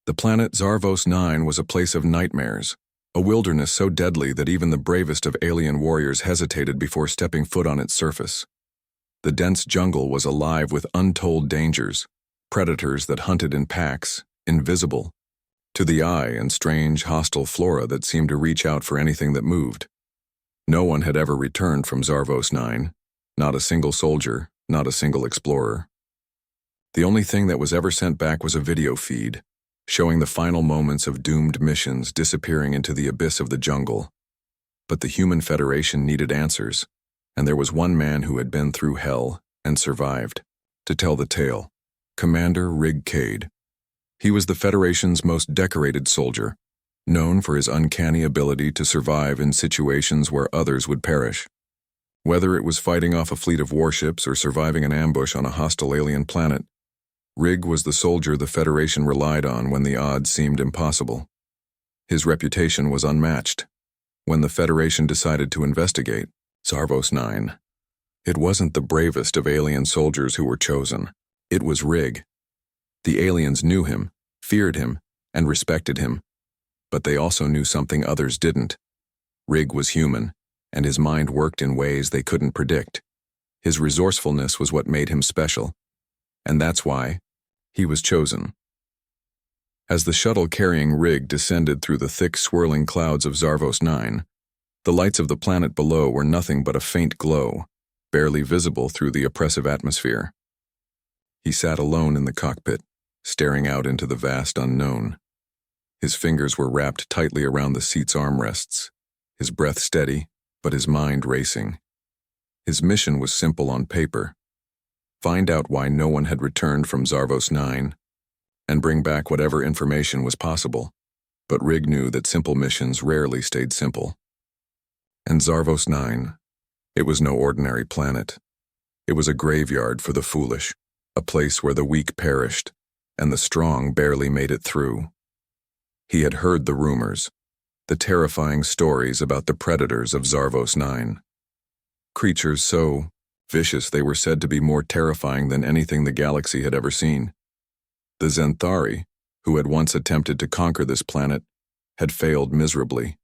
The planet Zarvos 9 was a place of nightmares, a wilderness so deadly that even the bravest of alien warriors hesitated before stepping foot on its surface. The dense jungle was alive with untold dangers, predators that hunted in packs, invisible to the eye, and strange, hostile flora that seemed to reach out for anything that moved. No one had ever returned from Zarvos 9, not a single soldier, not a single explorer. The only thing that was ever sent back was a video feed, showing the final moments of doomed missions disappearing into the abyss of the jungle. But the Human Federation needed answers, and there was one man who had been through hell and survived to tell the tale: Commander Rig Cade. He was the Federation's most decorated soldier, known for his uncanny ability to survive in situations where others would perish. Whether it was fighting off a fleet of warships or surviving an ambush on a hostile alien planet, Rig was the soldier the Federation relied on when the odds seemed impossible. His reputation was unmatched. When the Federation decided to investigate Zarvos 9, it wasn't the bravest of alien soldiers who were chosen. It was Rig. The aliens knew him, feared him, and respected him. But they also knew something others didn't. Rig was human, and his mind worked in ways they couldn't predict. His resourcefulness was what made him special, and that's why he was chosen. As the shuttle carrying Rig descended through the thick, swirling clouds of Zarvos 9, the lights of the planet below were nothing but a faint glow, barely visible through the oppressive atmosphere. He sat alone in the cockpit, staring out into the vast unknown. His fingers were wrapped tightly around the seat's armrests, his breath steady, but his mind racing. His mission was simple on paper: find out why no one had returned from Zarvos 9, and bring back whatever information was possible. But Rig knew that simple missions rarely stayed simple. And Zarvos 9, it was no ordinary planet. It was a graveyard for the foolish, a place where the weak perished, and the strong barely made it through. He had heard the rumors, the terrifying stories about the predators of Zarvos 9. Creatures so vicious they were said to be more terrifying than anything the galaxy had ever seen. The Zenthari, who had once attempted to conquer this planet, had failed miserably.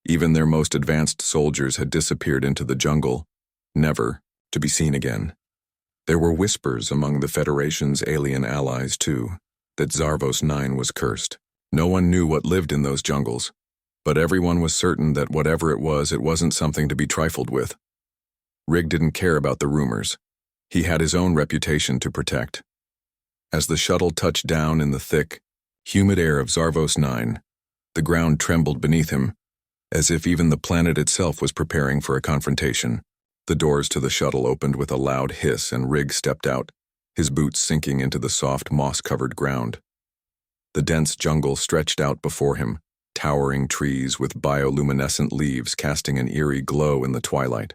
Even their most advanced soldiers had disappeared into the jungle, never to be seen again. There were whispers among the Federation's alien allies, too, that Zarvos 9 was cursed. No one knew what lived in those jungles, but everyone was certain that whatever it wasn't something to be trifled with. Rig didn't care about the rumors. He had his own reputation to protect. As the shuttle touched down in the thick, humid air of Zarvos 9, the ground trembled beneath him, as if even the planet itself was preparing for a confrontation. The doors to the shuttle opened with a loud hiss, and Rig stepped out, his boots sinking into the soft, moss-covered ground. The dense jungle stretched out before him, towering trees with bioluminescent leaves casting an eerie glow in the twilight.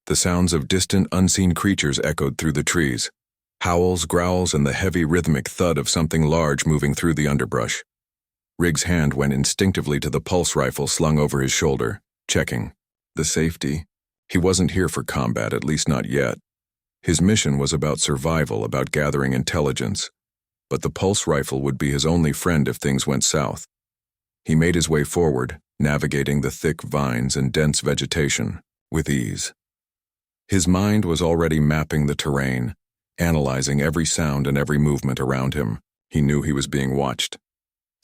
The sounds of distant, unseen creatures echoed through the trees, howls, growls, and the heavy rhythmic thud of something large moving through the underbrush. Rig's hand went instinctively to the pulse rifle slung over his shoulder, checking the safety. He wasn't here for combat, at least not yet. His mission was about survival, about gathering intelligence. But the pulse rifle would be his only friend if things went south. He made his way forward, navigating the thick vines and dense vegetation with ease. His mind was already mapping the terrain, analyzing every sound and every movement around him. He knew he was being watched.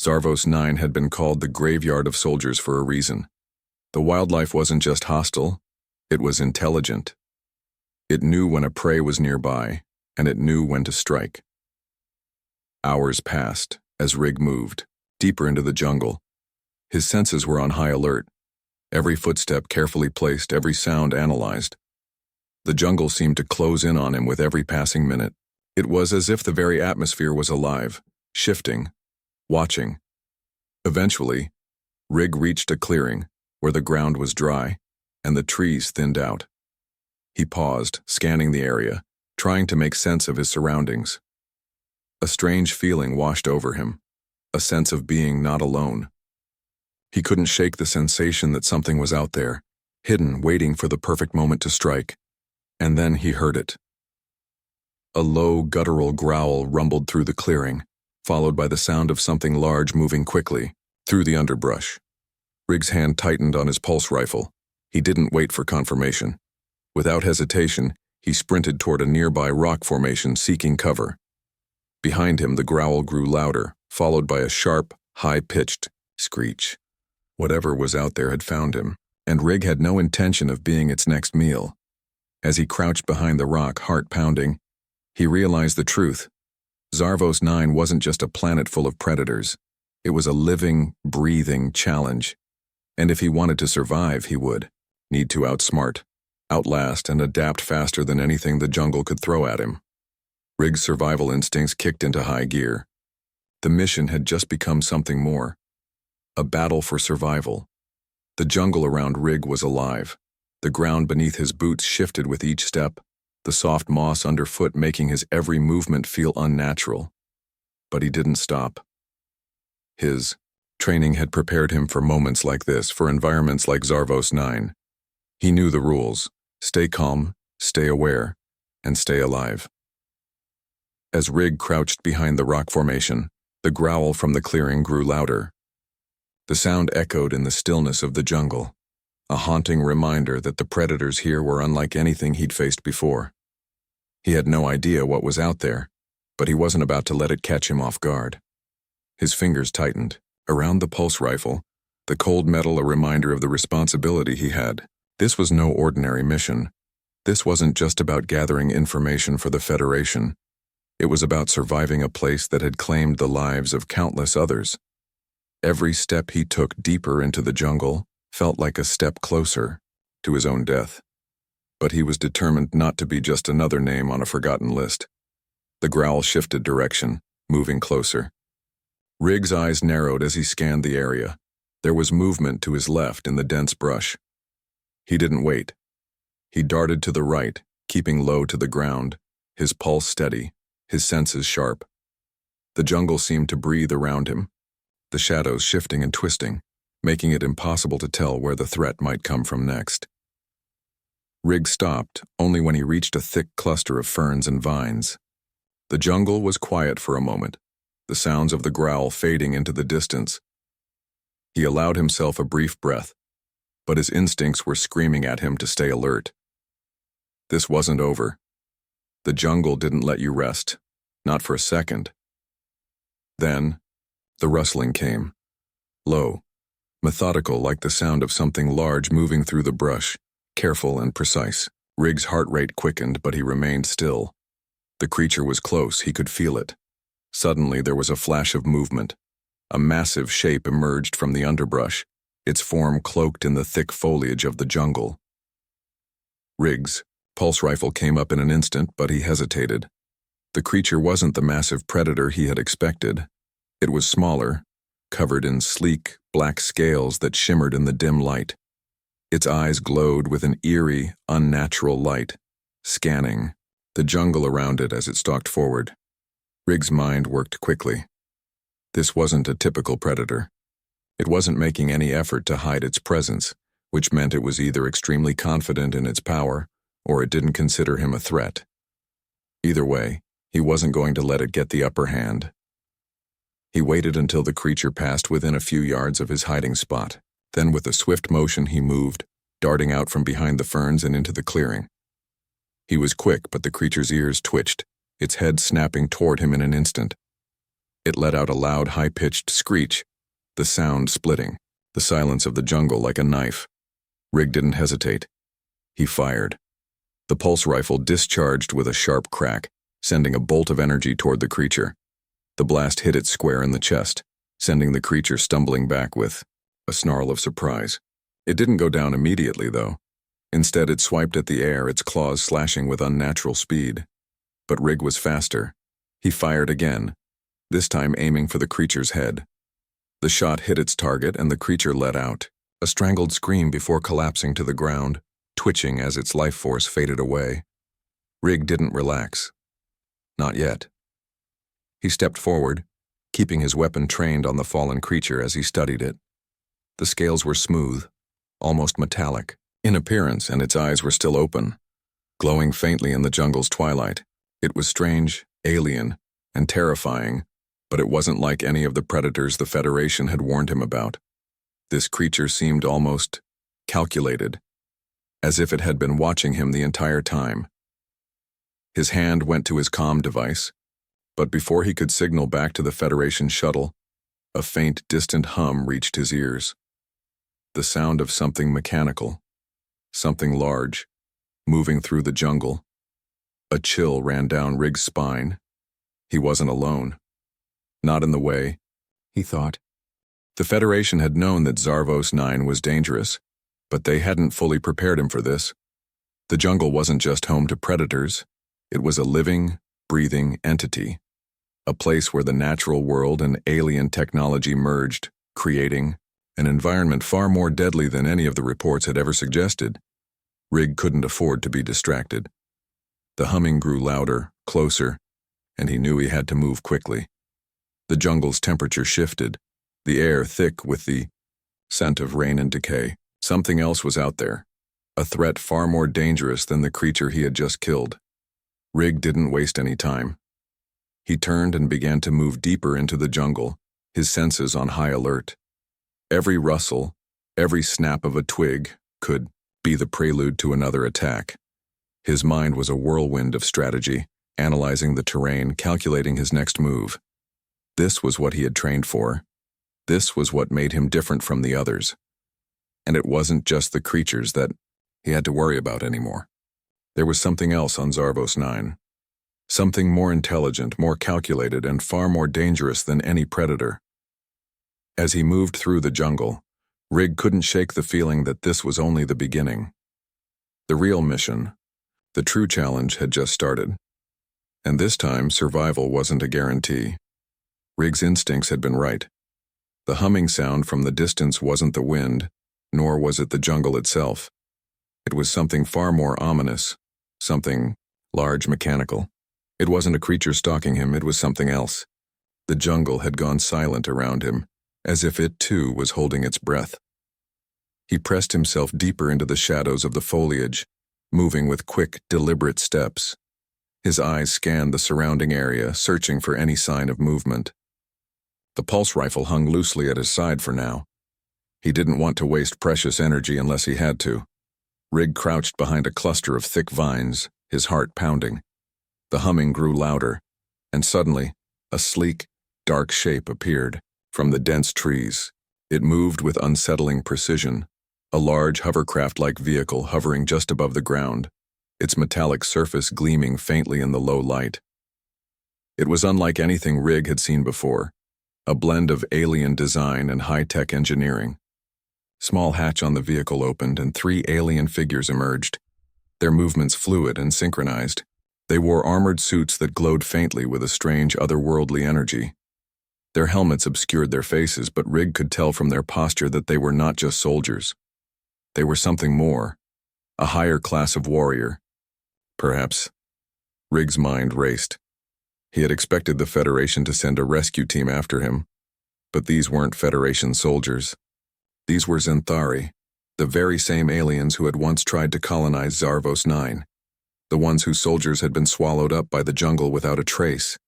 Zarvos 9 had been called the graveyard of soldiers for a reason. The wildlife wasn't just hostile, it was intelligent. It knew when a prey was nearby, and it knew when to strike. Hours passed as Rig moved deeper into the jungle. His senses were on high alert, every footstep carefully placed, every sound analyzed. The jungle seemed to close in on him with every passing minute. It was as if the very atmosphere was alive, shifting, watching. Eventually, Rig reached a clearing where the ground was dry and the trees thinned out. He paused, scanning the area, trying to make sense of his surroundings. A strange feeling washed over him, a sense of being not alone. He couldn't shake the sensation that something was out there, hidden, waiting for the perfect moment to strike. And then he heard it. A low, guttural growl rumbled through the clearing, followed by the sound of something large moving quickly through the underbrush. Riggs' hand tightened on his pulse rifle. He didn't wait for confirmation. Without hesitation, he sprinted toward a nearby rock formation seeking cover. Behind him, the growl grew louder, followed by a sharp, high-pitched screech. Whatever was out there had found him, and Rigg had no intention of being its next meal. As he crouched behind the rock, heart pounding, he realized the truth. Zarvos 9 wasn't just a planet full of predators. It was a living, breathing challenge. And if he wanted to survive, he would need to outsmart, outlast, and adapt faster than anything the jungle could throw at him. Rigg's survival instincts kicked into high gear. The mission had just become something more. A battle for survival. The jungle around Rigg was alive. The ground beneath his boots shifted with each step, the soft moss underfoot making his every movement feel unnatural. But he didn't stop. His training had prepared him for moments like this, for environments like Zarvos 9. He knew the rules: stay calm, stay aware, and stay alive. As Rigg crouched behind the rock formation, the growl from the clearing grew louder. The sound echoed in the stillness of the jungle, a haunting reminder that the predators here were unlike anything he'd faced before. He had no idea what was out there, but he wasn't about to let it catch him off guard. His fingers tightened. Around the pulse rifle, the cold metal a reminder of the responsibility he had. This was no ordinary mission. This wasn't just about gathering information for the Federation. It was about surviving a place that had claimed the lives of countless others. Every step he took deeper into the jungle felt like a step closer to his own death. But he was determined not to be just another name on a forgotten list. The growl shifted direction, moving closer. Rigg's eyes narrowed as he scanned the area. There was movement to his left in the dense brush. He didn't wait. He darted to the right, keeping low to the ground, his pulse steady, his senses sharp. The jungle seemed to breathe around him, the shadows shifting and twisting, making it impossible to tell where the threat might come from next. Rigg stopped only when he reached a thick cluster of ferns and vines. The jungle was quiet for a moment, the sounds of the growl fading into the distance. He allowed himself a brief breath, but his instincts were screaming at him to stay alert. This wasn't over. The jungle didn't let you rest, not for a second. Then, the rustling came. Low, methodical, like the sound of something large moving through the brush, careful and precise. Rigg's heart rate quickened, but he remained still. The creature was close, he could feel it. Suddenly there was a flash of movement. A massive shape emerged from the underbrush, its form cloaked in the thick foliage of the jungle. Rigg's pulse rifle came up in an instant, but he hesitated. The creature wasn't the massive predator he had expected. It was smaller, covered in sleek, black scales that shimmered in the dim light. Its eyes glowed with an eerie, unnatural light, scanning the jungle around it as it stalked forward. Rigg's mind worked quickly. This wasn't a typical predator. It wasn't making any effort to hide its presence, which meant it was either extremely confident in its power, or it didn't consider him a threat. Either way, he wasn't going to let it get the upper hand. He waited until the creature passed within a few yards of his hiding spot. Then with a swift motion he moved, darting out from behind the ferns and into the clearing. He was quick, but the creature's ears twitched, its head snapping toward him in an instant. It let out a loud, high-pitched screech, the sound splitting, the silence of the jungle like a knife. Rigg didn't hesitate. He fired. The pulse rifle discharged with a sharp crack, sending a bolt of energy toward the creature. The blast hit it square in the chest, sending the creature stumbling back with a snarl of surprise. It didn't go down immediately, though. Instead, it swiped at the air, its claws slashing with unnatural speed. But Rigg was faster. He fired again, this time aiming for the creature's head. The shot hit its target and the creature let out a strangled scream before collapsing to the ground, twitching as its life force faded away. Rigg didn't relax. Not yet. He stepped forward, keeping his weapon trained on the fallen creature as he studied it. The scales were smooth, almost metallic in appearance, and its eyes were still open, glowing faintly in the jungle's twilight. It was strange, alien, and terrifying, But it wasn't like any of the predators the Federation had warned him about. This creature seemed almost calculated, as if it had been watching him the entire time. His hand went to his comm device, but before he could signal back to the Federation shuttle, a faint, distant hum reached his ears. The sound of something mechanical, something large, moving through the jungle. A chill ran down Rig's spine. He wasn't alone. Not in the way, he thought. The Federation had known that Zarvos 9 was dangerous, but they hadn't fully prepared him for this. The jungle wasn't just home to predators. It was a living, breathing entity, a place where the natural world and alien technology merged, creating an environment far more deadly than any of the reports had ever suggested. Rig couldn't afford to be distracted. The humming grew louder, closer, and he knew he had to move quickly. The jungle's temperature shifted, the air thick with the scent of rain and decay. Something else was out there, a threat far more dangerous than the creature he had just killed. Rig didn't waste any time. He turned and began to move deeper into the jungle, his senses on high alert. Every rustle, every snap of a twig could be the prelude to another attack. His mind was a whirlwind of strategy, analyzing the terrain, calculating his next move. This was what he had trained for. This was what made him different from the others. And it wasn't just the creatures that he had to worry about anymore. There was something else on Zarvos 9. Something more intelligent, more calculated, and far more dangerous than any predator. As he moved through the jungle, Rig couldn't shake the feeling that this was only the beginning. The real mission, the true challenge, had just started. And this time, survival wasn't a guarantee. Rig's instincts had been right. The humming sound from the distance wasn't the wind, nor was it the jungle itself. It was something far more ominous, something large, mechanical. It wasn't a creature stalking him, it was something else. The jungle had gone silent around him, as if it too was holding its breath. He pressed himself deeper into the shadows of the foliage, moving with quick, deliberate steps. His eyes scanned the surrounding area, searching for any sign of movement. The pulse rifle hung loosely at his side for now. He didn't want to waste precious energy unless he had to. Rig crouched behind a cluster of thick vines, his heart pounding. The humming grew louder, and suddenly, a sleek, dark shape appeared from the dense trees. It moved with unsettling precision, a large hovercraft-like vehicle hovering just above the ground, its metallic surface gleaming faintly in the low light. It was unlike anything Rig had seen before, a blend of alien design and high-tech engineering. Small hatch on the vehicle opened and 3 alien figures emerged, their movements fluid and synchronized. They wore armored suits that glowed faintly with a strange otherworldly energy. Their helmets obscured their faces, but Rig could tell from their posture that they were not just soldiers. They were something more, a higher class of warrior. Perhaps. Rig's mind raced. He had expected the Federation to send a rescue team after him, but these weren't Federation soldiers. These were Zenthari, the very same aliens who had once tried to colonize Zarvos 9, the ones whose soldiers had been swallowed up by the jungle without a trace.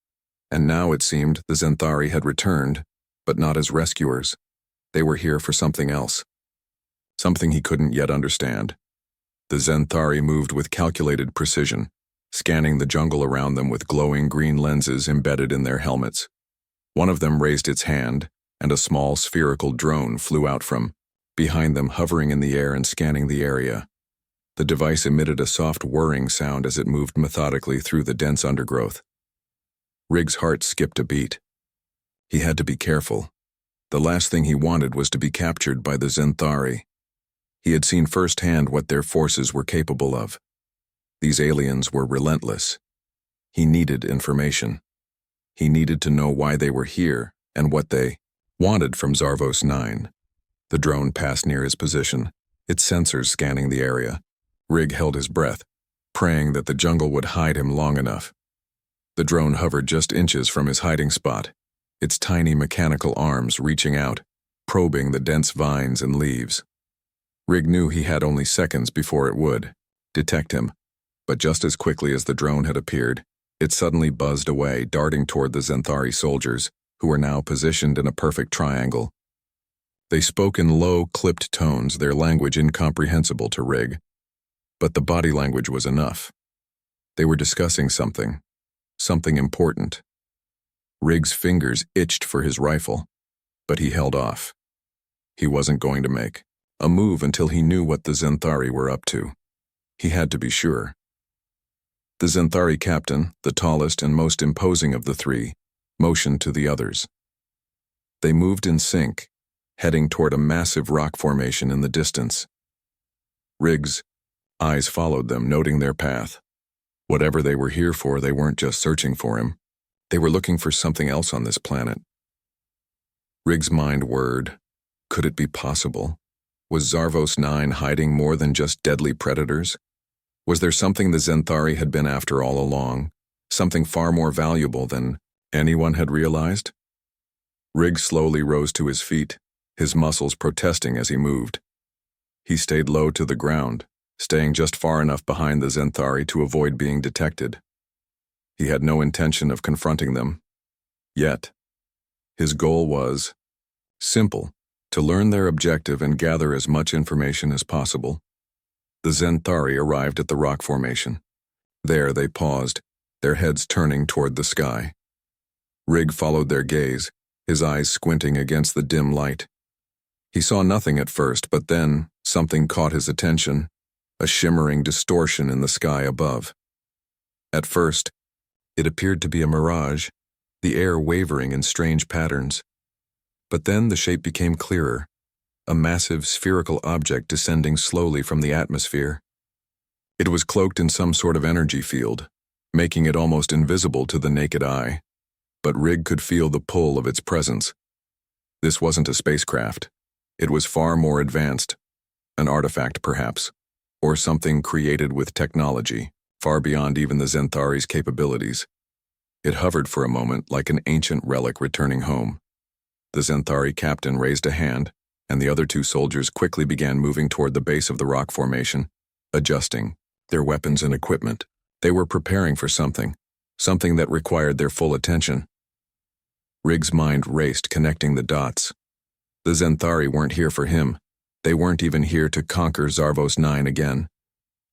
And now it seemed the Zenthari had returned, but not as rescuers. They were here for something else. Something he couldn't yet understand. The Zenthari moved with calculated precision, scanning the jungle around them with glowing green lenses embedded in their helmets. One of them raised its hand, and a small spherical drone flew out from behind them, hovering in the air and scanning the area. The device emitted a soft whirring sound as it moved methodically through the dense undergrowth. Rig's heart skipped a beat. He had to be careful. The last thing he wanted was to be captured by the Zenthari. He had seen firsthand what their forces were capable of. These aliens were relentless. He needed information. He needed to know why they were here and what they wanted from Zarvos 9. The drone passed near his position, its sensors scanning the area. Rig held his breath, praying that the jungle would hide him long enough. The drone hovered just inches from his hiding spot, its tiny mechanical arms reaching out, probing the dense vines and leaves. Rig knew he had only seconds before it would detect him, but just as quickly as the drone had appeared, it suddenly buzzed away, darting toward the Zenthari soldiers, who were now positioned in a perfect triangle. They spoke in low, clipped tones, their language incomprehensible to Rig. But the body language was enough. They were discussing something important. Rig's fingers itched for his rifle, but he held off. He wasn't going to make a move until he knew what the Zenthari were up to. He had to be sure. The Zenthari captain, the tallest and most imposing of the three, motioned to the others. They moved in sync, heading toward a massive rock formation in the distance. Rig's eyes followed them, noting their path. Whatever they were here for, they weren't just searching for him. They were looking for something else on this planet. Rig's mind whirred. Could it be possible? Was Zarvos 9 hiding more than just deadly predators? Was there something the Zenthari had been after all along? Something far more valuable than anyone had realized? Rig slowly rose to his feet, his muscles protesting as he moved. He stayed low to the ground, staying just far enough behind the Zenthari to avoid being detected. He had no intention of confronting them. Yet, his goal was simple: to learn their objective and gather as much information as possible. The Zenthari arrived at the rock formation. There they paused, their heads turning toward the sky. Rig followed their gaze, his eyes squinting against the dim light. He saw nothing at first, but then something caught his attention, a shimmering distortion in the sky above. At first, it appeared to be a mirage, the air wavering in strange patterns. But then the shape became clearer, a massive spherical object descending slowly from the atmosphere. It was cloaked in some sort of energy field, making it almost invisible to the naked eye. But Rig could feel the pull of its presence. This wasn't a spacecraft. It was far more advanced, an artifact perhaps, or something created with technology, far beyond even the Zenthari's capabilities. It hovered for a moment like an ancient relic returning home. The Zenthari captain raised a hand, and the other two soldiers quickly began moving toward the base of the rock formation, adjusting their weapons and equipment. They were preparing for something that required their full attention. Rig's mind raced, connecting the dots. The Zenthari weren't here for him. They weren't even here to conquer Zarvos 9 again.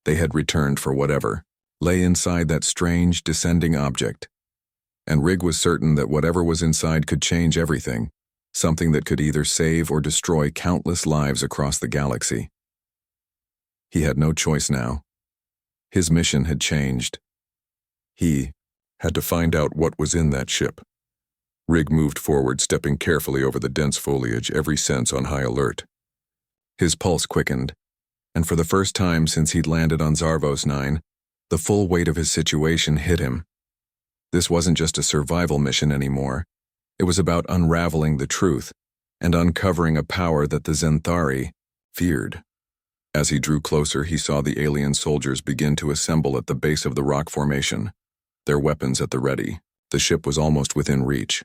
They had returned for whatever lay inside that strange, descending object. And Rig was certain that whatever was inside could change everything, something that could either save or destroy countless lives across the galaxy. He had no choice now. His mission had changed. He had to find out what was in that ship. Rig moved forward, stepping carefully over the dense foliage, every sense on high alert. His pulse quickened, and for the first time since he'd landed on Zarvos 9, the full weight of his situation hit him. This wasn't just a survival mission anymore. It was about unraveling the truth and uncovering a power that the Zenthari feared. As he drew closer, he saw the alien soldiers begin to assemble at the base of the rock formation, their weapons at the ready. The ship was almost within reach.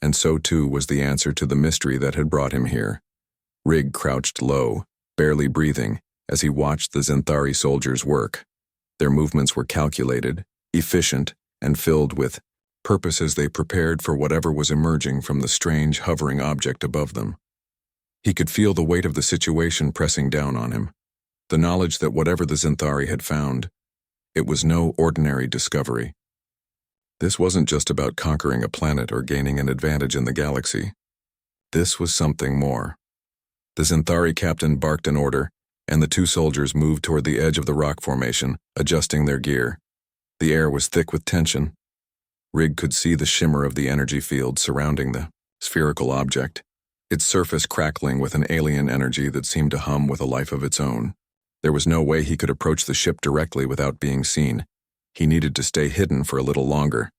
And so too was the answer to the mystery that had brought him here. Rig crouched low, barely breathing, as he watched the Zenthari soldiers work. Their movements were calculated, efficient, and filled with purpose as they prepared for whatever was emerging from the strange, hovering object above them. He could feel the weight of the situation pressing down on him, the knowledge that whatever the Zenthari had found, it was no ordinary discovery. This wasn't just about conquering a planet or gaining an advantage in the galaxy. This was something more. The Zenthari captain barked an order, and the two soldiers moved toward the edge of the rock formation, adjusting their gear. The air was thick with tension. Rig could see the shimmer of the energy field surrounding the spherical object, its surface crackling with an alien energy that seemed to hum with a life of its own. There was no way he could approach the ship directly without being seen. He needed to stay hidden for a little longer.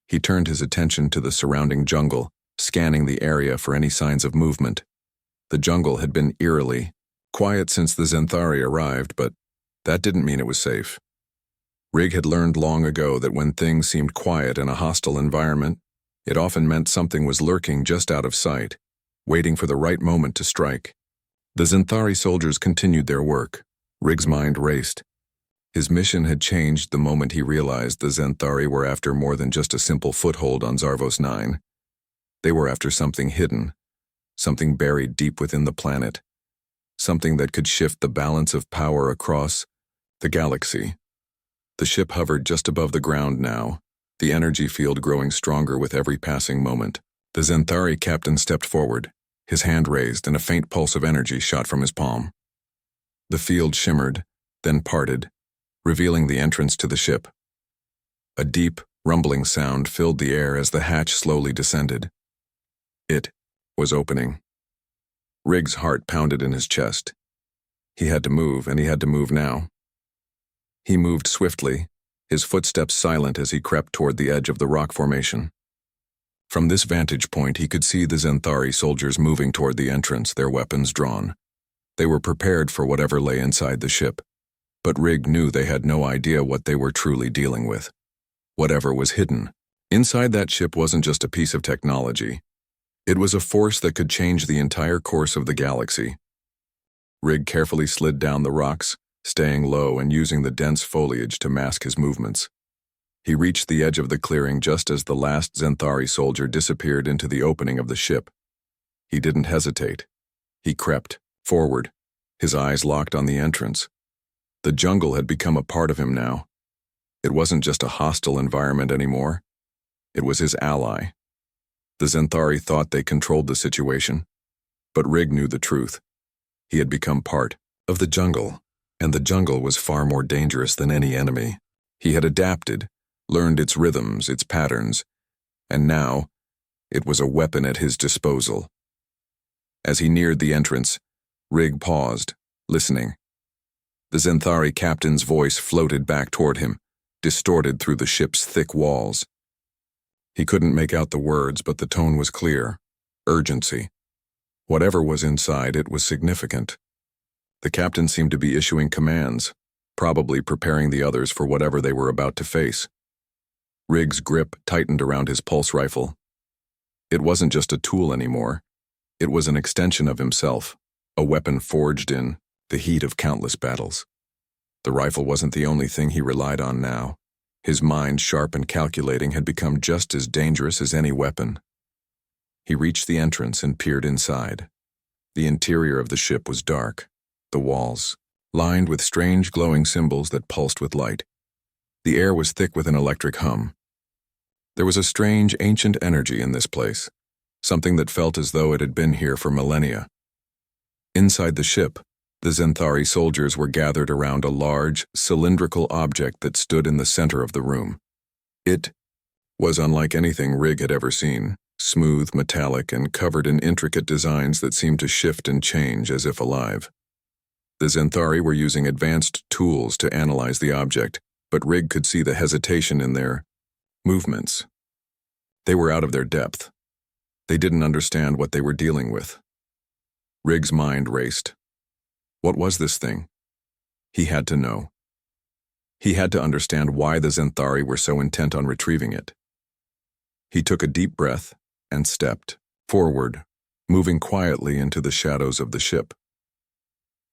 He turned his attention to the surrounding jungle, scanning the area for any signs of movement. The jungle had been eerily quiet since the Zenthari arrived, but that didn't mean it was safe. Rig had learned long ago that when things seemed quiet in a hostile environment, it often meant something was lurking just out of sight, waiting for the right moment to strike. The Zenthari soldiers continued their work. Rig's mind raced. His mission had changed the moment he realized the Zenthari were after more than just a simple foothold on Zarvos 9. They were after something hidden, something buried deep within the planet, something that could shift the balance of power across the galaxy. The ship hovered just above the ground now, the energy field growing stronger with every passing moment. The Xanthari captain stepped forward, his hand raised, and a faint pulse of energy shot from his palm. The field shimmered, then parted, revealing the entrance to the ship. A deep, rumbling sound filled the air as the hatch slowly descended. It was opening. Riggs' heart pounded in his chest. He had to move, and he had to move now. He moved swiftly, his footsteps silent as he crept toward the edge of the rock formation. From this vantage point, he could see the Xanthari soldiers moving toward the entrance, their weapons drawn. They were prepared for whatever lay inside the ship, but Rigg knew they had no idea what they were truly dealing with. Whatever was hidden inside that ship wasn't just a piece of technology. It was a force that could change the entire course of the galaxy. Rigg carefully slid down the rocks, staying low and using the dense foliage to mask his movements. He reached the edge of the clearing just as the last Xanthari soldier disappeared into the opening of the ship. He didn't hesitate. He crept forward, his eyes locked on the entrance. The jungle had become a part of him now. It wasn't just a hostile environment anymore. It was his ally. The Xanthari thought they controlled the situation, but Rigg knew the truth. He had become part of the jungle, and the jungle was far more dangerous than any enemy. He had adapted, learned its rhythms, its patterns, and now it was a weapon at his disposal. As he neared the entrance, Rigg paused, listening. The Xanthari captain's voice floated back toward him, distorted through the ship's thick walls. He couldn't make out the words, but the tone was clear. Urgency. Whatever was inside, it was significant. The captain seemed to be issuing commands, probably preparing the others for whatever they were about to face. Rigg's grip tightened around his pulse rifle. It wasn't just a tool anymore. It was an extension of himself, a weapon forged in the heat of countless battles. The rifle wasn't the only thing he relied on now. His mind, sharp and calculating, had become just as dangerous as any weapon. He reached the entrance and peered inside. The interior of the ship was dark, the walls lined with strange glowing symbols that pulsed with light. The air was thick with an electric hum. There was a strange, ancient energy in this place, something that felt as though it had been here for millennia. Inside the ship, the Xanthari soldiers were gathered around a large, cylindrical object that stood in the center of the room. It was unlike anything Rigg had ever seen, smooth, metallic, and covered in intricate designs that seemed to shift and change as if alive. The Xanthari were using advanced tools to analyze the object, but Rigg could see the hesitation in their movements. They were out of their depth. They didn't understand what they were dealing with. Rigg's mind raced. What was this thing? He had to know. He had to understand why the Xanthari were so intent on retrieving it. He took a deep breath and stepped forward, moving quietly into the shadows of the ship.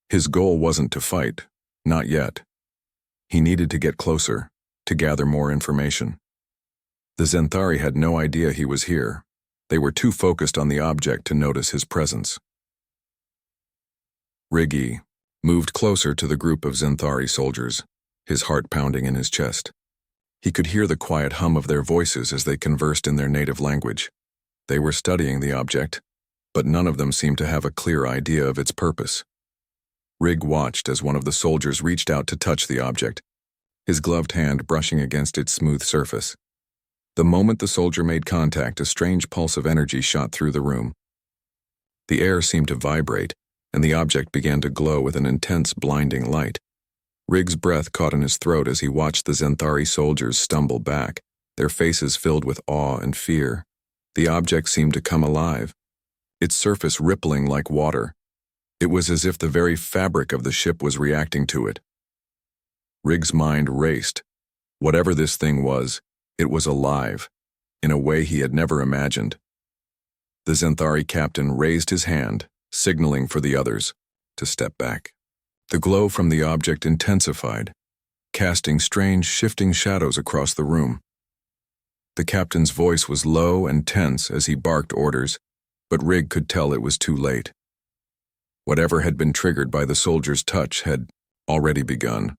His goal wasn't to fight, not yet. He needed to get closer, to gather more information. The Xanthari had no idea he was here. They were too focused on the object to notice his presence. Rigg moved closer to the group of Xanthari soldiers, his heart pounding in his chest. He could hear the quiet hum of their voices as they conversed in their native language. They were studying the object, but none of them seemed to have a clear idea of its purpose. Rigg watched as one of the soldiers reached out to touch the object, his gloved hand brushing against its smooth surface. The moment the soldier made contact, a strange pulse of energy shot through the room. The air seemed to vibrate, and the object began to glow with an intense, blinding light. Rigg's breath caught in his throat as he watched the Xanthari soldiers stumble back, their faces filled with awe and fear. The object seemed to come alive, its surface rippling like water. It was as if the very fabric of the ship was reacting to it. Rigg's mind raced. Whatever this thing was, it was alive, in a way he had never imagined. The Xanthari captain raised his hand, signaling for the others to step back. The glow from the object intensified, casting strange, shifting shadows across the room. The captain's voice was low and tense as he barked orders, but Rig could tell it was too late. Whatever had been triggered by the soldier's touch had already begun.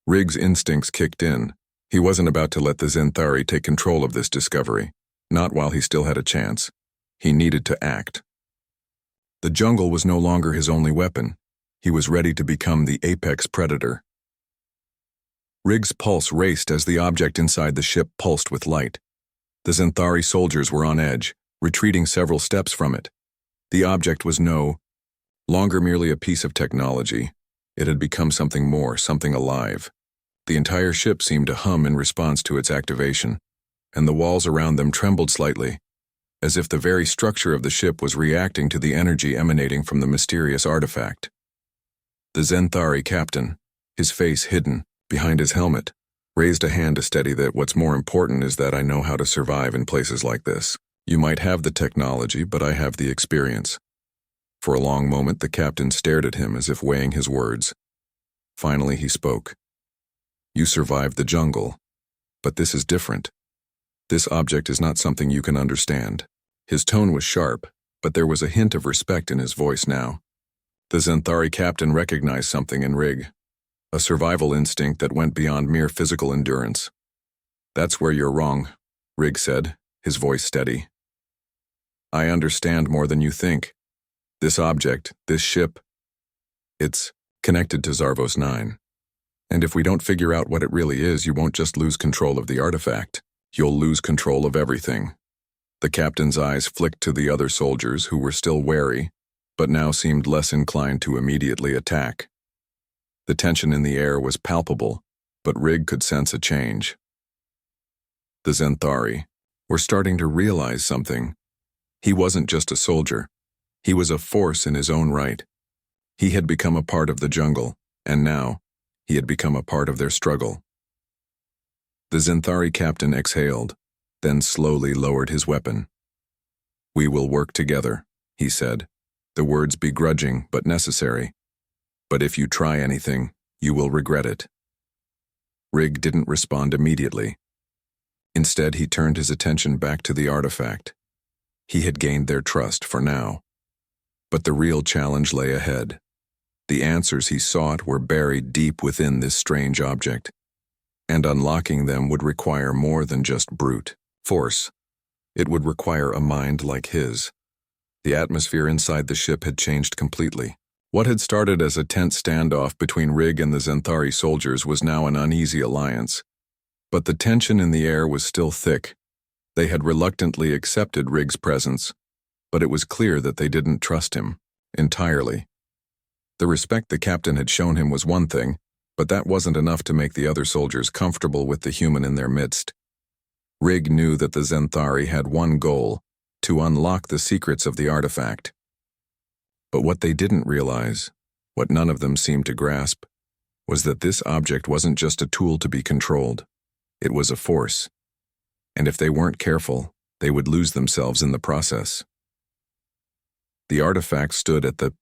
Rig's instincts kicked in. He wasn't about to let the Zenthari take control of this discovery, not while he still had a chance. He needed to act. The jungle was no longer his only weapon. He was ready to become the apex predator. Rig's pulse raced as the object inside the ship pulsed with light. The Zenthari soldiers were on edge, retreating several steps from it. The object was no longer merely a piece of technology. It had become something more, something alive. The entire ship seemed to hum in response to its activation, and the walls around them trembled slightly, as if the very structure of the ship was reacting to the energy emanating from the mysterious artifact. The Zenthari captain, his face hidden behind his helmet, raised a hand to steady that what's more important is that I know how to survive in places like this. You might have the technology, but I have the experience. For a long moment, the captain stared at him as if weighing his words. Finally, he spoke. You survived the jungle, but this is different. This object is not something you can understand. His tone was sharp, but there was a hint of respect in his voice now. The Zenthari captain recognized something in Rig, a survival instinct that went beyond mere physical endurance. That's where you're wrong, Rig said, his voice steady. I understand more than you think. This object, this ship, it's connected to Zarvos 9. And if we don't figure out what it really is, you won't just lose control of the artifact. You'll lose control of everything. The captain's eyes flicked to the other soldiers who were still wary, but now seemed less inclined to immediately attack. The tension in the air was palpable, but Rig could sense a change. The Zenthari were starting to realize something. He wasn't just a soldier. He was a force in his own right. He had become a part of the jungle, and now he had become a part of their struggle. The Zenthari captain exhaled, then slowly lowered his weapon. We will work together, he said, the words begrudging but necessary. But if you try anything, you will regret it. Rig didn't respond immediately. Instead, he turned his attention back to the artifact. He had gained their trust for now. But the real challenge lay ahead. The answers he sought were buried deep within this strange object, and unlocking them would require more than just brute force. It would require a mind like his. The atmosphere inside the ship had changed completely. What had started as a tense standoff between Rig and the Zenthari soldiers was now an uneasy alliance. But the tension in the air was still thick. They had reluctantly accepted Rig's presence, but it was clear that they didn't trust him entirely. The respect the captain had shown him was one thing, but that wasn't enough to make the other soldiers comfortable with the human in their midst. Rig knew that the Zenthari had one goal, to unlock the secrets of the artifact. But what they didn't realize, what none of them seemed to grasp, was that this object wasn't just a tool to be controlled. It was a force. And if they weren't careful, they would lose themselves in the process. The artifact stood at the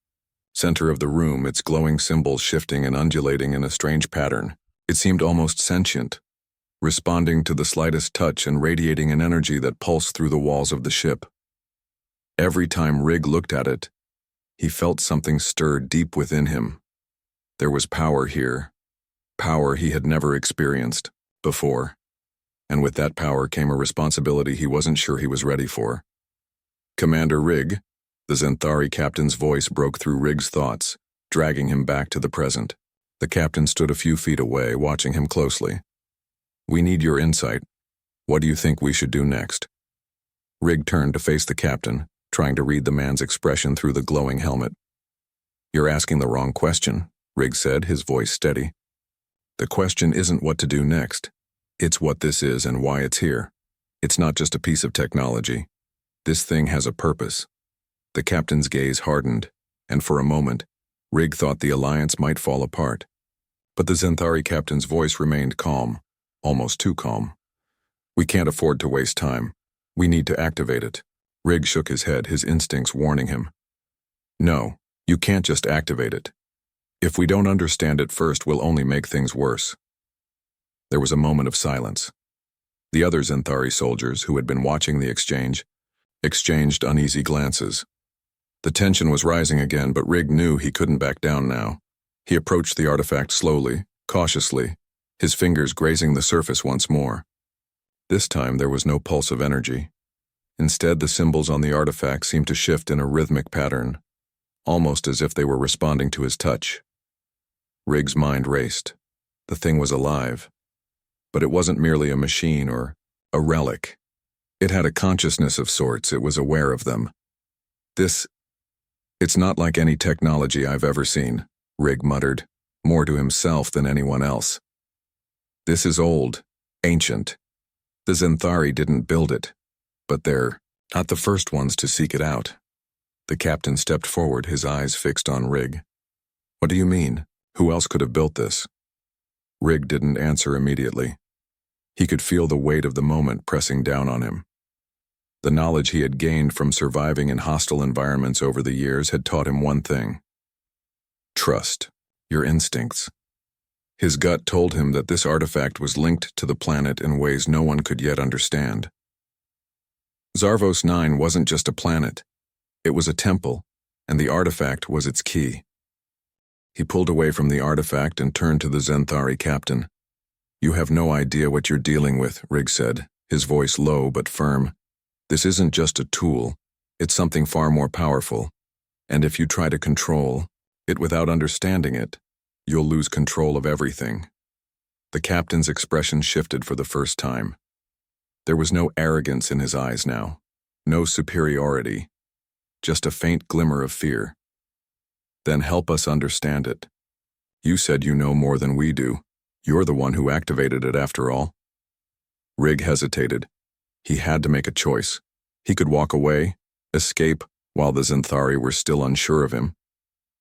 center of the room, its glowing symbols shifting and undulating in a strange pattern. It seemed almost sentient, responding to the slightest touch and radiating an energy that pulsed through the walls of the ship. Every time Rig looked at it, he felt something stir deep within him. There was power here, power he had never experienced before, and with that power came a responsibility he wasn't sure he was ready for. Commander Rig, the Zenthari captain's voice broke through Rig's thoughts, dragging him back to the present. The captain stood a few feet away, watching him closely. We need your insight. What do you think we should do next? Rig turned to face the captain, trying to read the man's expression through the glowing helmet. You're asking the wrong question, Rig said, his voice steady. The question isn't what to do next. It's what this is and why it's here. It's not just a piece of technology. This thing has a purpose. The captain's gaze hardened, and for a moment, Rig thought the alliance might fall apart. But the Zenthari captain's voice remained calm, almost too calm. We can't afford to waste time. We need to activate it. Rig shook his head, his instincts warning him. No, you can't just activate it. If we don't understand it first, we'll only make things worse. There was a moment of silence. The other Zenthari soldiers, who had been watching the exchange, exchanged uneasy glances. The tension was rising again, but Rig knew he couldn't back down now. He approached the artifact slowly, cautiously, his fingers grazing the surface once more. This time there was no pulse of energy. Instead, the symbols on the artifact seemed to shift in a rhythmic pattern, almost as if they were responding to his touch. Rig's mind raced. The thing was alive. But it wasn't merely a machine or a relic. It had a consciousness of sorts. It was aware of them. It's not like any technology I've ever seen, Rig muttered, more to himself than anyone else. This is old, ancient. The Zenthari didn't build it, but they're not the first ones to seek it out. The captain stepped forward, his eyes fixed on Rig. What do you mean? Who else could have built this? Rig didn't answer immediately. He could feel the weight of the moment pressing down on him. The knowledge he had gained from surviving in hostile environments over the years had taught him one thing. Trust your instincts. His gut told him that this artifact was linked to the planet in ways no one could yet understand. Zarvos 9 wasn't just a planet. It was a temple, and the artifact was its key. He pulled away from the artifact and turned to the Zenthari captain. You have no idea what you're dealing with, Rig said, his voice low but firm. This isn't just a tool. It's something far more powerful. And if you try to control it without understanding it, you'll lose control of everything. The captain's expression shifted for the first time. There was no arrogance in his eyes now, no superiority, just a faint glimmer of fear. Then help us understand it. You said you know more than we do. You're the one who activated it after all. Rig hesitated. He had to make a choice. He could walk away, escape, while the Zenthari were still unsure of him.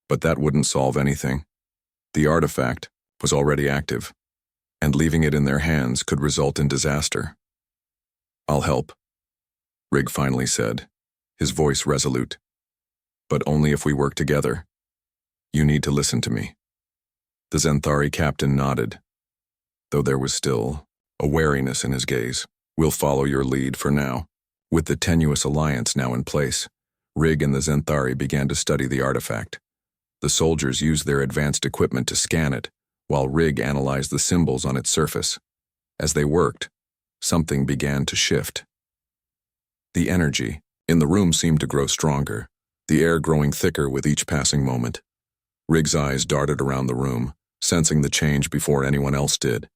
But that wouldn't solve anything. The artifact was already active, and leaving it in their hands could result in disaster. I'll help, Rig finally said, his voice resolute. But only if we work together. You need to listen to me. The Zenthari captain nodded, though there was still a wariness in his gaze. We'll follow your lead for now. With the tenuous alliance now in place, Rig and the Zenthari began to study the artifact. The soldiers used their advanced equipment to scan it, while Rig analyzed the symbols on its surface. As they worked, something began to shift. The energy in the room seemed to grow stronger, the air growing thicker with each passing moment. Rig's eyes darted around the room, sensing the change before anyone else did.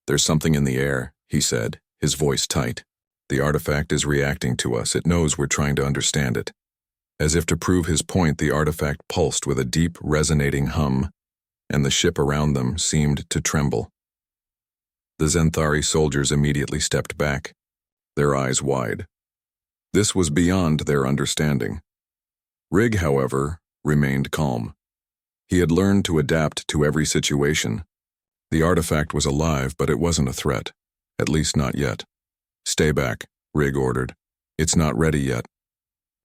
There's something in the air, he said, his voice tight. The artifact is reacting to us. It knows we're trying to understand it. As if to prove his point, the artifact pulsed with a deep, resonating hum, and the ship around them seemed to tremble. The Zenthari soldiers immediately stepped back, their eyes wide. This was beyond their understanding. Rig, however, remained calm. He had learned to adapt to every situation. The artifact was alive, but it wasn't a threat, at least not yet. Stay back, Rig ordered. It's not ready yet.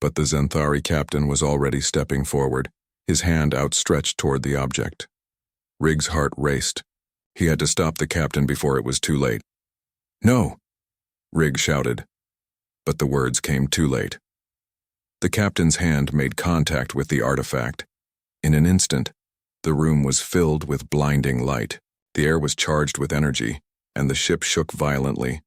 But the Zenthari captain was already stepping forward, his hand outstretched toward the object. Rig's heart raced. He had to stop the captain before it was too late. No, Rig shouted. But the words came too late. The captain's hand made contact with the artifact. In an instant, the room was filled with blinding light. The air was charged with energy, and the ship shook violently.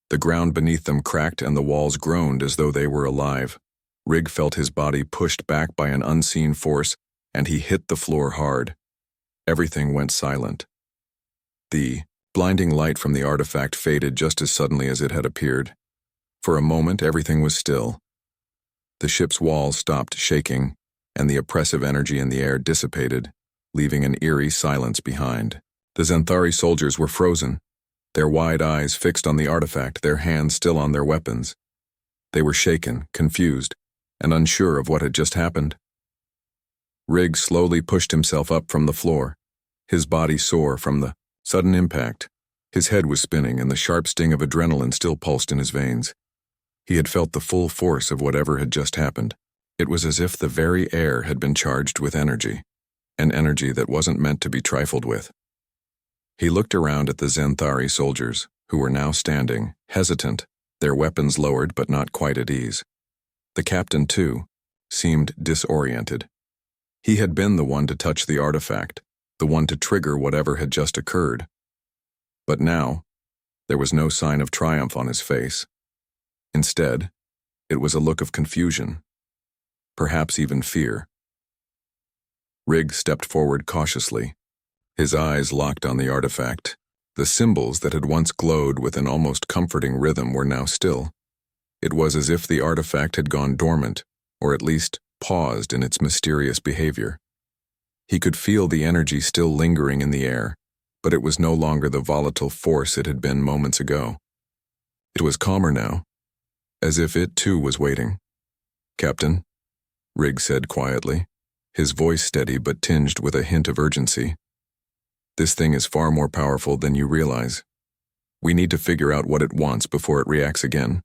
The ground beneath them cracked and the walls groaned as though they were alive. Rig felt his body pushed back by an unseen force, and he hit the floor hard. Everything went silent. The blinding light from the artifact faded just as suddenly as it had appeared. For a moment, everything was still. The ship's walls stopped shaking, and the oppressive energy in the air dissipated, leaving an eerie silence behind. The Zenthari soldiers were frozen, their wide eyes fixed on the artifact, their hands still on their weapons. They were shaken, confused, and unsure of what had just happened. Rig slowly pushed himself up from the floor, his body sore from the sudden impact. His head was spinning, and the sharp sting of adrenaline still pulsed in his veins. He had felt the full force of whatever had just happened. It was as if the very air had been charged with energy, an energy that wasn't meant to be trifled with. He looked around at the Zenthari soldiers, who were now standing, hesitant, their weapons lowered but not quite at ease. The captain, too, seemed disoriented. He had been the one to touch the artifact, the one to trigger whatever had just occurred. But now, there was no sign of triumph on his face. Instead, it was a look of confusion, perhaps even fear. Rig stepped forward cautiously, his eyes locked on the artifact. The symbols that had once glowed with an almost comforting rhythm were now still. It was as if the artifact had gone dormant, or at least paused in its mysterious behavior. He could feel the energy still lingering in the air, but it was no longer the volatile force it had been moments ago. It was calmer now, as if it too was waiting. "Captain," Rig said quietly, his voice steady but tinged with a hint of urgency. "This thing is far more powerful than you realize. We need to figure out what it wants before it reacts again."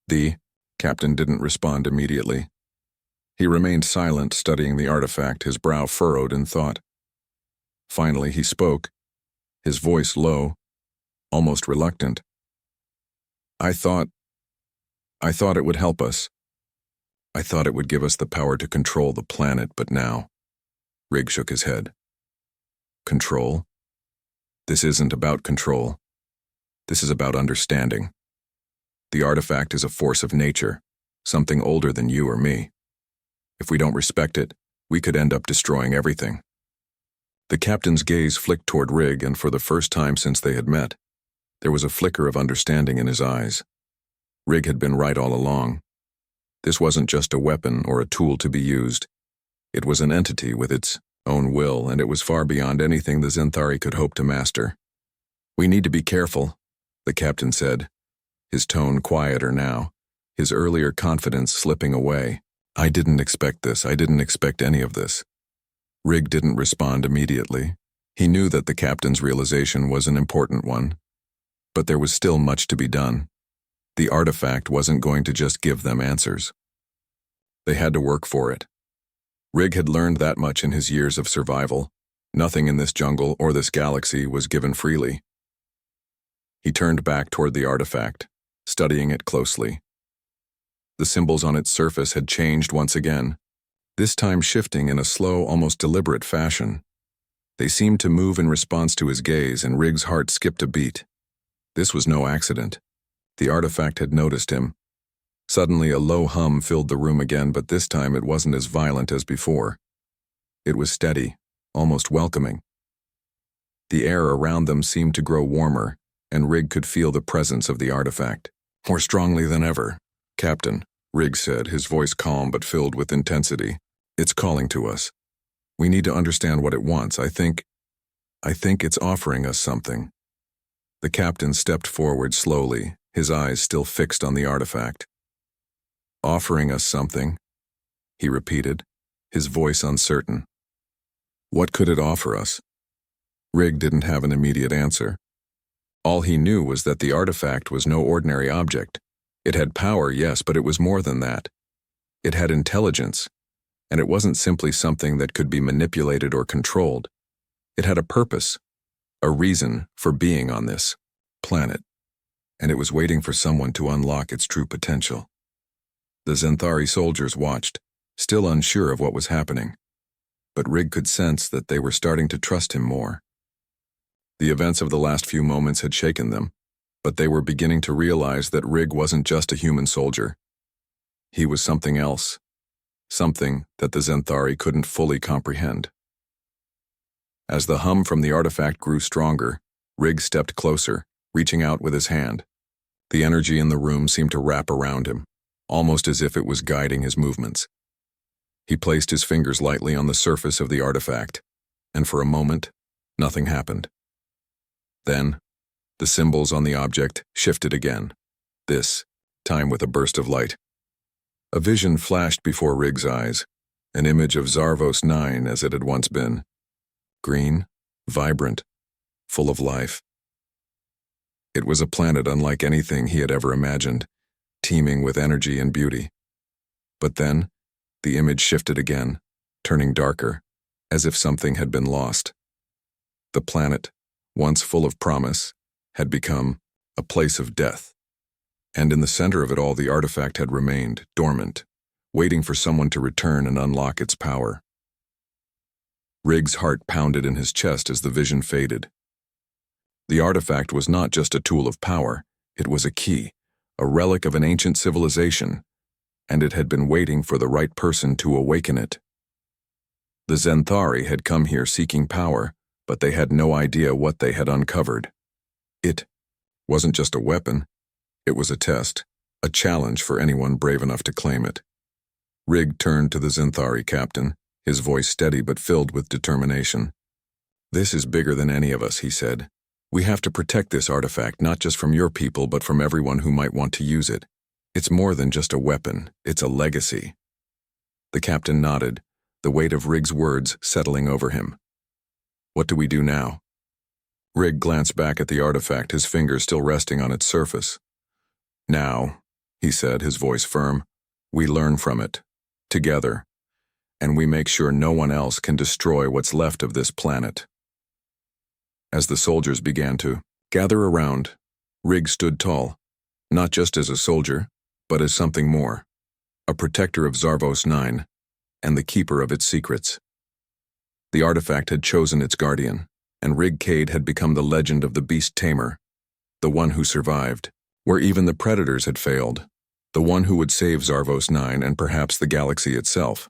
The captain didn't respond immediately. He remained silent, studying the artifact, his brow furrowed in thought. Finally, he spoke, his voice low, almost reluctant. I thought it would help us. I thought it would give us the power to control the planet, but now..." Rig shook his head. "Control? This isn't about control. This is about understanding. The artifact is a force of nature, something older than you or me. If we don't respect it, we could end up destroying everything." The captain's gaze flicked toward Rig, and for the first time since they had met, there was a flicker of understanding in his eyes. Rig had been right all along. This wasn't just a weapon or a tool to be used. It was an entity with its own will, and it was far beyond anything the Zenthari could hope to master. "We need to be careful," the captain said, his tone quieter now, his earlier confidence slipping away. "I didn't expect this. I didn't expect any of this." Rig didn't respond immediately. He knew that the captain's realization was an important one, but there was still much to be done. The artifact wasn't going to just give them answers. They had to work for it. Rig had learned that much in his years of survival. Nothing in this jungle or this galaxy was given freely. He turned back toward the artifact, studying it closely. The symbols on its surface had changed once again, this time shifting in a slow, almost deliberate fashion. They seemed to move in response to his gaze, and Rig's heart skipped a beat. This was no accident. The artifact had noticed him. Suddenly, a low hum filled the room again, but this time it wasn't as violent as before. It was steady, almost welcoming. The air around them seemed to grow warmer, and Rig could feel the presence of the artifact. "More strongly than ever, Captain," Rig said, his voice calm but filled with intensity. "It's calling to us. We need to understand what it wants. I think it's offering us something." The captain stepped forward slowly, his eyes still fixed on the artifact. "Offering us something," he repeated, his voice uncertain. What could it offer us? Rig didn't have an immediate answer. All he knew was that the artifact was no ordinary object. It had power, yes, but it was more than that. It had intelligence, and it wasn't simply something that could be manipulated or controlled. It had a purpose, a reason for being on this planet, and it was waiting for someone to unlock its true potential. The Zenthari soldiers watched, still unsure of what was happening, but Rig could sense that they were starting to trust him more. The events of the last few moments had shaken them, but they were beginning to realize that Rig wasn't just a human soldier. He was something else, something that the Zenthari couldn't fully comprehend. As the hum from the artifact grew stronger, Rig stepped closer, reaching out with his hand. The energy in the room seemed to wrap around him, almost as if it was guiding his movements. He placed his fingers lightly on the surface of the artifact, and for a moment, nothing happened. Then, the symbols on the object shifted again, this time with a burst of light. A vision flashed before Rig's eyes, an image of Zarvos 9 as it had once been. Green, vibrant, full of life. It was a planet unlike anything he had ever imagined, teeming with energy and beauty. But then, the image shifted again, turning darker, as if something had been lost. The planet, once full of promise, had become a place of death. And in the center of it all, the artifact had remained, dormant, waiting for someone to return and unlock its power. Riggs' heart pounded in his chest as the vision faded. The artifact was not just a tool of power, it was a key, a relic of an ancient civilization, and it had been waiting for the right person to awaken it. The Zenthari had come here seeking power, but they had no idea what they had uncovered. It wasn't just a weapon, it was a test, a challenge for anyone brave enough to claim it. Rigg turned to the Zenthari captain, his voice steady but filled with determination. "This is bigger than any of us," he said. "We have to protect this artifact, not just from your people, but from everyone who might want to use it. It's more than just a weapon, it's a legacy." The captain nodded, the weight of Rigg's words settling over him. "What do we do now?" Rigg glanced back at the artifact, his fingers still resting on its surface. "Now," he said, his voice firm, "we learn from it, together, and we make sure no one else can destroy what's left of this planet." As the soldiers began to gather around, Rigg stood tall, not just as a soldier, but as something more, a protector of Zarvos 9, and the keeper of its secrets. The artifact had chosen its guardian, and Rigg Cade had become the legend of the beast tamer, the one who survived, where even the predators had failed, the one who would save Zarvos 9 and perhaps the galaxy itself.